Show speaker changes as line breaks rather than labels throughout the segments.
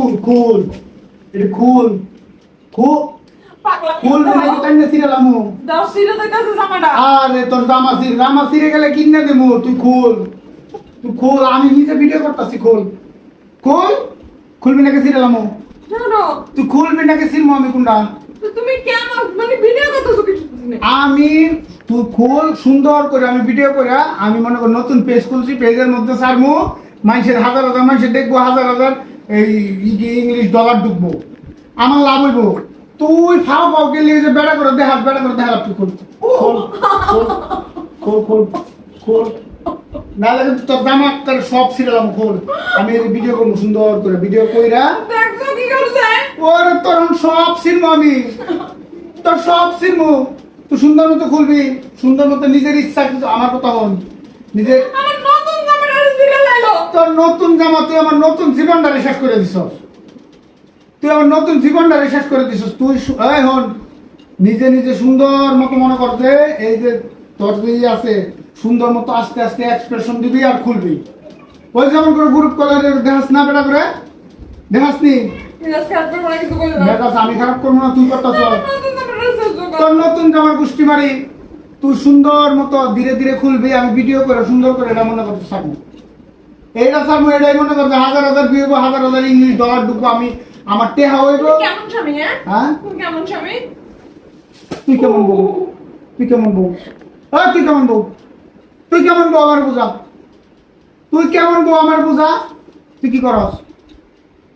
খুল খুল এটা খুল খুল
পাগলা
খুল মানে কান্না সিরালামু
দাও সিরাতে কাছে জামাটা
আরে তোর জামা সিরে গেলে কিনে দেবো তুই খুল আমি নিজে ভিডিও করতেছি খুল খুলবি নাকি সিরালামু
শোনো
তুই খুলবি নাকি সিরমু আমি কোনটা
তো তুমি কেন মানে ভিডিও করতেছো কিছু না
আমি তুই খুল সুন্দর করে আমি ভিডিও করে আমি মনে করি নতুন পেজ খুলছি পেজের মধ্যে সারমু মানুষের হাজার হাজার মানুষের দেখবো হাজার হাজার এই ইংলিশ ডলার ঢুকবো আমার লাভ হইব তুই ফাও গেলে যে বেড়া করে দেখা তুই খুল খোল নাহলে কিন্তু তোর জামা তোর সব ছিলাম খোল আমি ভিডিও করবো সুন্দর করে ভিডিও কইরা
দেখছো কি করছে
ওর তোর সব ছিলবো আমি তোর সব ছিলবো তুই সুন্দর মতো খুলবি সুন্দর মতো নিজের ইচ্ছা কিন্তু আমার কথা হন নিজের
আমার নতুন জামাটা সিরিয়াল লাইলো
তোর নতুন জামা তুই আমার নতুন জীবনটারে শেষ করে দিছস তুই আমার নতুন জীবনটারে শেষ করে দিছস তুই এই হন নিজে সুন্দর মতো মনে করতে এই যে তোর যে আছে সুন্দর মতো আস্তে আস্তে এক্সপ্রেশন দিবি আর খুলবি ওই যেমন করে গ্রুপ কলারে দেখাস না বেটা করে দেখাস নি
মিজাজ খারাপ করে মনে কিছু বলে দাও
দেখাস আমি খারাপ করবো না তুই করতেছ
নতুন জামাটা সহ্য করো
তোর নতুন জামার গোষ্ঠী মারি তুই সুন্দর মতো ধীরে ধীরে খুলবি আমি ভিডিও করে সুন্দর করে এটা মনে করতে থাকবো এইটা থাকবো এটাই মনে করতে হাজার হাজার ভিউ হাজার হাজার ইংলিশ ডলার ঢুকবো আমি আমার টেহা হইব
কেমন স্বামী
হ্যাঁ
তুমি কেমন স্বামী
তুই কেমন বউ তুই কেমন বউ তুই কেমন বউ তুই কেমন বউ আমার বোঝা তুই কেমন বউ আমার বোঝা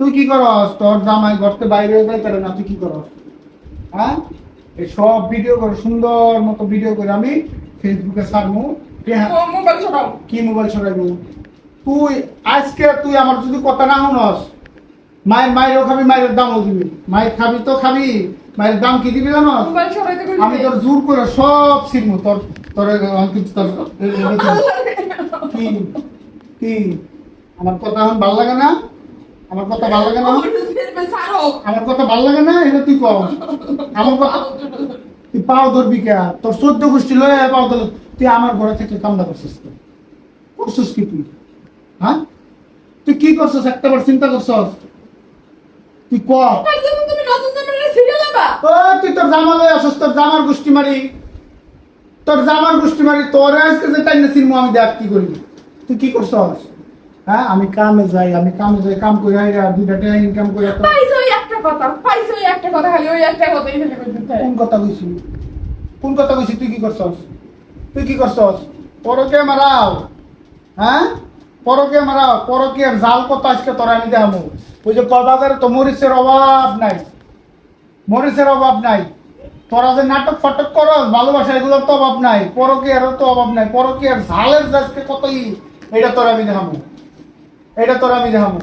তুই কি করস তোর জামাই ঘরতে বাইরে যাই পারে না তুই কি করস হ্যাঁ এই সব ভিডিও করে সুন্দর মতো ভিডিও করে আমি ফেসবুকে ছাড়বো
ও মোবাইল ছড়াও
কি মোবাইল ছড়াইবো তুই আজকে তুই আমার যদি কথা না শুনস মায়েরও খাবি মায়ের দামও দিবি মায়ের খাবি তো খাবি মায়ের দাম কি দিবি জানো
মোবাইল ছড়াইতে কই
আমি তোর জোর করে সব শিখবো তোর তোর কি কি আমার কথা এখন ভাল লাগে না আমার কথা ভাল লাগে না আমার কথা ভাল লাগে না এটা তুই কর আমার কথা তুই পাও ধরবি কে তোর 14 গোষ্ঠী লয়ে পাও ধর তুই আমার ঘরে থেকে কামড়া করছিস করছিস কি তুই হ্যাঁ তুই কি করছিস একটাবার চিন্তা করছিস তুই কর
তুমি নতুন জামাটা সিরিয়াল লাবা
ও তুই তোর জামা লয়ে আসছ তোর জামার গোষ্ঠী মারি তোর আজকে যে টাইম সিরমু আমি দেখ কি করি তুই কি করছস হ্যাঁ আমি কামে যাই কাম করে আইরা দুইটা টাকা ইনকাম করে তো
পাইছো ওই একটা কথা খালি ওই একটা কথাই ফেলে কইতে
কোন কথা কইছি তুই কি করছস পরকে মারাও হ্যাঁ পরকে আর জাল কত আজকে তোরা আমি দেখাবো ওই যে বাজারে তো মরিচের অভাব নাই তোরা যে নাটক ফাটক করস ভালোবাসা এগুলোর তো অভাব নাই পরকে আর তো অভাব নাই পরকে আর ঝালের আজকে কতই এটা তোরা আমি দেখাবো